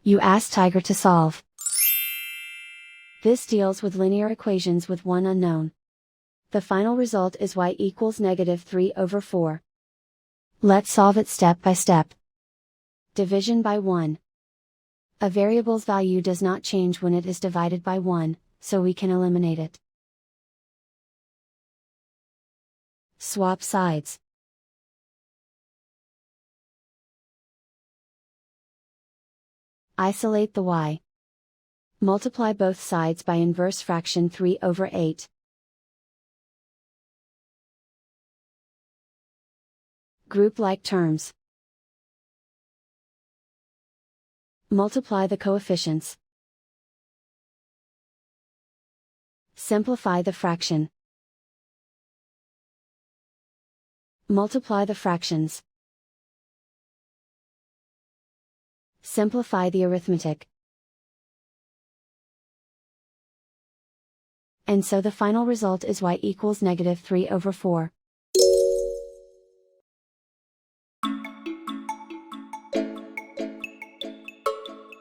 You ask Tiger to solve. This deals with linear equations with one unknown. The final result is y equals -3/4. Let's solve it step by step. Division by 1. A variable's value does not change when it is divided by 1, so we can eliminate it. Swap sides. Isolate the y. Multiply both sides by inverse fraction 3/8. Group like terms. Multiply the coefficients. Simplify the fraction. Multiply the fractions. Simplify the arithmetic. And so the final result is y equals -3/4.